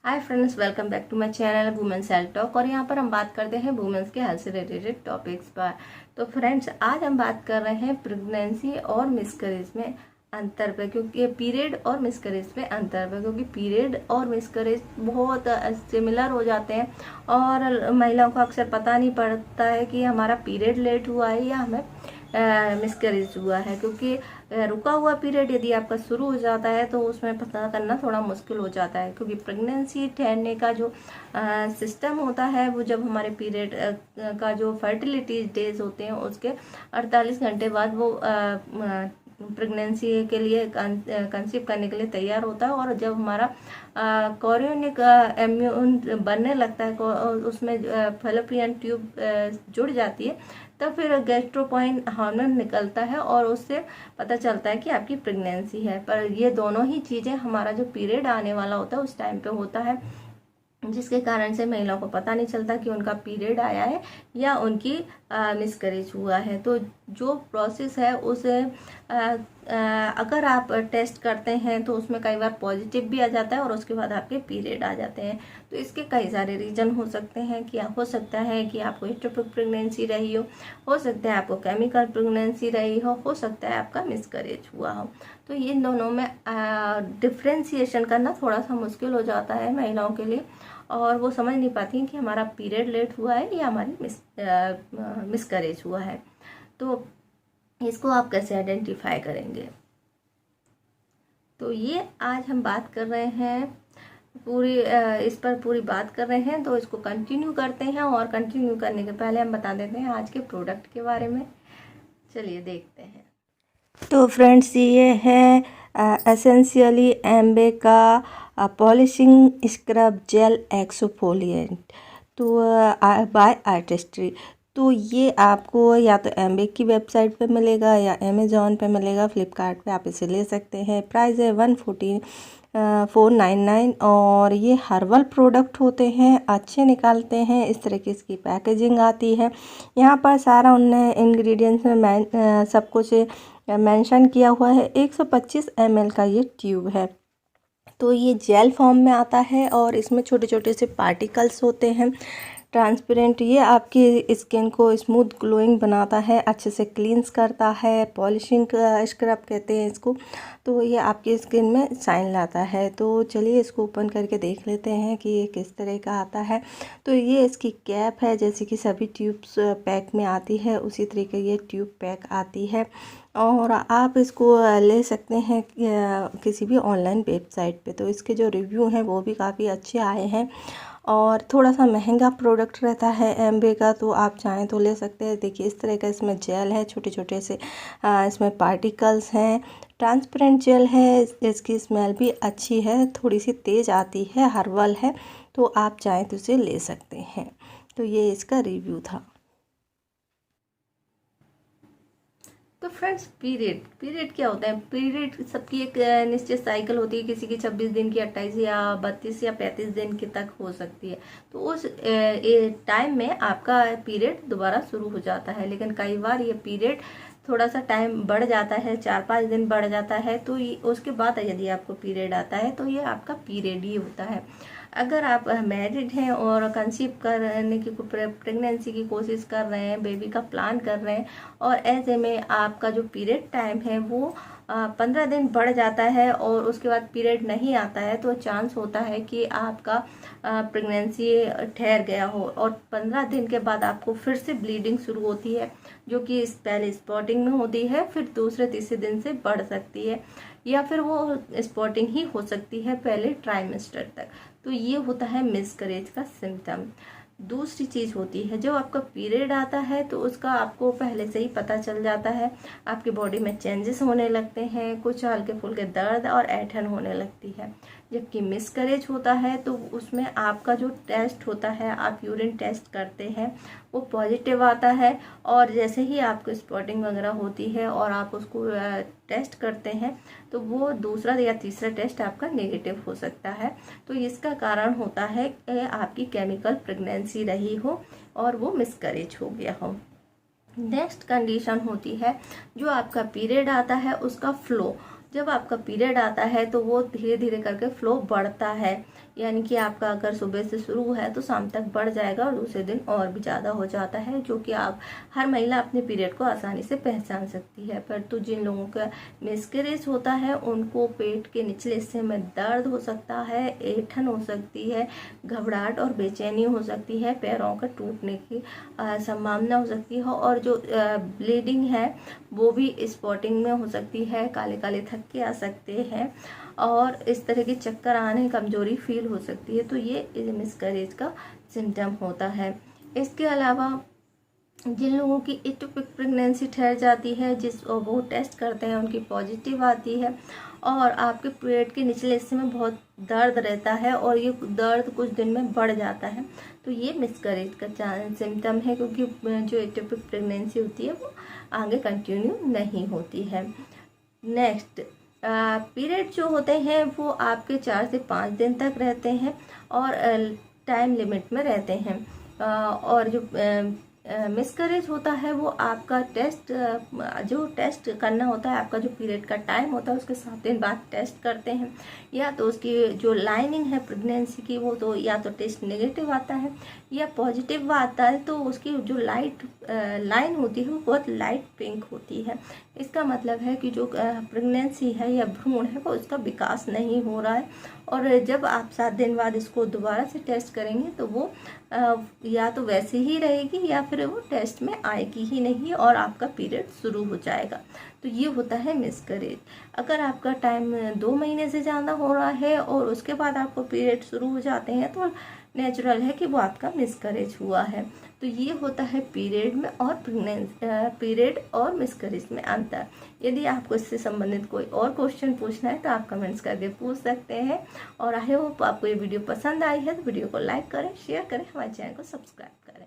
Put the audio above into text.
Hi friends, welcome back to my channel women's health talk. और यहाँ पर हम बात करते हैं वुमेन्स के हेल्थ से रिलेटेड टॉपिक्स पर। तो फ्रेंड्स, आज हम बात कर रहे हैं प्रेगनेंसी और मिसकैरेज में अंतर पे, क्योंकि पीरियड और मिसकैरेज में अंतर पे, क्योंकि पीरियड और मिसकैरेज बहुत सिमिलर हो जाते हैं और महिलाओं को अक्सर पता नहीं पड़ता है कि हमारा पीरियड लेट हुआ है या हमें मिसकैरेज हुआ है। क्योंकि रुका हुआ पीरियड यदि आपका शुरू हो जाता है तो उसमें पता करना थोड़ा मुश्किल हो जाता है, क्योंकि प्रेगनेंसी ठहरने का जो सिस्टम होता है वो जब हमारे पीरियड का जो फर्टिलिटी डेज होते हैं उसके 48 घंटे बाद वो प्रेगनेंसी के लिए कंसीव करने के लिए तैयार होता है। और जब हमारा कोरियोनिक इम्यून बनने लगता है, उसमें फैलोपियन ट्यूब जुड़ जाती है, तो फिर गैस्ट्रोपोइन हार्मोन निकलता है और उससे पता चलता है कि आपकी प्रेगनेंसी है। पर ये दोनों ही चीज़ें हमारा जो पीरियड आने वाला होता है उस टाइम पे होता है, जिसके कारण से महिलाओं को पता नहीं चलता कि उनका पीरियड आया है या उनकी मिसकैरेज हुआ है। तो जो प्रोसेस है उसे अगर आप टेस्ट करते हैं तो उसमें कई बार पॉजिटिव भी आ जाता है और उसके बाद आपके पीरियड आ जाते हैं। तो इसके कई सारे रीजन हो सकते हैं कि हो सकता है कि आपको एक्टोपिक प्रेगनेंसी रही हो सकता है आपको केमिकल प्रेगनेंसी रही हो सकता है आपका मिसकैरेज हुआ हो। तो इन दोनों में डिफ्रेंसिएशन करना थोड़ा सा मुश्किल हो जाता है महिलाओं के लिए, और वो समझ नहीं पाती कि हमारा पीरियड लेट हुआ है या हमारी मिसकैरेज हुआ है। तो इसको आप कैसे आइडेंटिफाई करेंगे? तो ये आज हम बात कर रहे हैं इस पर पूरी बात कर रहे हैं। तो इसको कंटिन्यू करते हैं, और कंटिन्यू करने के पहले हम बता देते हैं आज के प्रोडक्ट के बारे में। चलिए देखते हैं। तो फ्रेंड्स, ये है एसेंशियली एम्बे का पॉलिशिंग स्क्रब जेल एक्सफोलिएंट तो बाय आर्टिस्ट्री। तो ये आपको या तो एम्बे की वेबसाइट पे मिलेगा या अमेज़ॉन पे मिलेगा, फ्लिपकार्ट पे आप इसे ले सकते हैं। प्राइस है 114,499 और ये हर्बल प्रोडक्ट होते हैं, अच्छे निकालते हैं। इस तरह की इसकी पैकेजिंग आती है। यहाँ पर सारा उनने इंग्रेडिएंट्स में सब कुछ मेंशन किया हुआ है। 125 ml का ये ट्यूब है। तो ये जेल फॉर्म में आता है और इसमें छोटे छोटे से पार्टिकल्स होते हैं, ट्रांसपेरेंट। ये आपकी स्किन को स्मूथ ग्लोइंग बनाता है, अच्छे से क्लींस करता है, पॉलिशिंग स्क्रब कहते हैं इसको। तो ये आपकी स्किन में शाइन लाता है। तो चलिए इसको ओपन करके देख लेते हैं कि ये किस तरह का आता है। तो ये इसकी कैप है, जैसे कि सभी ट्यूब्स पैक में आती है उसी तरीके ये ट्यूब पैक आती है। और आप इसको ले सकते हैं किसी भी ऑनलाइन वेबसाइट पे। तो इसके जो रिव्यू हैं वो भी काफ़ी अच्छे आए हैं और थोड़ा सा महंगा प्रोडक्ट रहता है एम्बे का, तो आप चाहें तो ले सकते हैं। देखिए इस तरह का इसमें जेल है, छोटे छोटे से इसमें पार्टिकल्स हैं, ट्रांसपेरेंट जेल है। इसकी स्मेल भी अच्छी है, थोड़ी सी तेज़ आती है, हर्बल है, तो आप चाहें तो इसे ले सकते हैं। तो ये इसका रिव्यू था। तो फ्रेंड्स, पीरियड क्या होता है? पीरियड सबकी एक निश्चित साइकिल होती है, किसी की 26 दिन की, 28 या 32 या 35 दिन की तक हो सकती है। तो उस टाइम में आपका पीरियड दोबारा शुरू हो जाता है। लेकिन कई बार ये पीरियड थोड़ा सा टाइम बढ़ जाता है, 4-5 दिन बढ़ जाता है। तो उसके बाद यदि आपको पीरियड आता है तो ये आपका पीरियड ही होता है। अगर आप मैरिड हैं और कंसीव करने की प्रेगनेंसी की कोशिश कर रहे हैं, बेबी का प्लान कर रहे हैं, और ऐसे में आपका जो पीरियड टाइम है वो 15 दिन बढ़ जाता है और उसके बाद पीरियड नहीं आता है, तो चांस होता है कि आपका प्रेगनेंसी ठहर गया हो और 15 दिन के बाद आपको फिर से ब्लीडिंग शुरू होती है, जो कि पहले स्पॉटिंग में होती है, फिर दूसरे तीसरे दिन से बढ़ सकती है, या फिर वो स्पॉटिंग ही हो सकती है पहले ट्राइमेस्टर तक। तो ये होता है मिसकैरेज का सिम्टम। दूसरी चीज़ होती है, जब आपका पीरियड आता है तो उसका आपको पहले से ही पता चल जाता है। आपकी बॉडी में चेंजेस होने लगते हैं, कुछ हल्के फुल्के दर्द और ऐंठन होने लगती है। जबकि मिसकैरेज होता है तो उसमें आपका जो टेस्ट होता है, आप यूरिन टेस्ट करते हैं, वो पॉजिटिव आता है, और जैसे ही आपको स्पॉटिंग वगैरह होती है और आप उसको टेस्ट करते हैं तो वो दूसरा या तीसरा टेस्ट आपका नेगेटिव हो सकता है। तो इसका कारण होता है कि आपकी केमिकल प्रेगनेंसी रही हो और वो मिसकैरेज हो गया हो। नेक्स्ट कंडीशन होती है, जो आपका पीरियड आता है उसका फ्लो, जब आपका पीरियड आता है तो वो धीरे धीरे करके फ्लो बढ़ता है, यानी कि आपका अगर सुबह से शुरू है तो शाम तक बढ़ जाएगा और दूसरे दिन और भी ज़्यादा हो जाता है, जो कि आप हर महिला अपने पीरियड को आसानी से पहचान सकती है। पर तो जिन लोगों का मिसकैरेज होता है उनको पेट के निचले हिस्से में दर्द हो सकता है, ऐंठन हो सकती है, घबराहट और बेचैनी हो सकती है, पैरों का टूटने की संभावना हो सकती है, और जो ब्लीडिंग है वो भी स्पॉटिंग में हो सकती है, काले काले थक्के आ सकते हैं और इस तरह के चक्कर आने, कमजोरी फील हो सकती है। तो ये मिसकैरेज का सिम्टम होता है। इसके अलावा जिन लोगों की इक्टोपिक प्रेगनेंसी ठहर जाती है, वो टेस्ट करते हैं, उनकी पॉजिटिव आती है और आपके पेट के निचले हिस्से में बहुत दर्द रहता है और ये दर्द कुछ दिन में बढ़ जाता है, तो ये मिसकैरेज का सिम्टम है, क्योंकि जो इक्टोपिक प्रेगनेंसी होती है वो आगे कंटिन्यू नहीं होती है। नेक्स्ट, पीरियड जो होते हैं वो आपके 4 से 5 दिन तक रहते हैं और टाइम लिमिट में रहते हैं, और जो मिसकैरेज होता है वो आपका जो टेस्ट करना होता है, आपका जो पीरियड का टाइम होता है उसके 7 दिन बाद टेस्ट करते हैं, या तो उसकी जो लाइनिंग है प्रेगनेंसी की वो तो या तो टेस्ट नेगेटिव आता है या पॉजिटिव आता है, तो उसकी जो लाइन होती है वो बहुत लाइट पिंक होती है। इसका मतलब है कि जो प्रेगनेंसी है या भ्रूण है वो उसका विकास नहीं हो रहा है, और जब आप 7 दिन बाद इसको दोबारा से टेस्ट करेंगे तो वो या तो वैसे ही रहेगी या फिर वो टेस्ट में आएगी ही नहीं और आपका पीरियड शुरू हो जाएगा। तो ये होता है मिसकैरेज। अगर आपका टाइम 2 महीने से ज़्यादा हो रहा है और उसके बाद आपको पीरियड शुरू हो जाते हैं तो नेचुरल है कि वो आपका मिसकैरेज हुआ है। तो ये होता है पीरियड और मिसकैरेज में अंतर। यदि आपको इससे संबंधित कोई और क्वेश्चन पूछना है तो आप कमेंट्स करके पूछ सकते हैं। और आई होप आपको ये वीडियो पसंद आई है तो वीडियो को लाइक करें, शेयर करें, हमारे चैनल को सब्सक्राइब करें।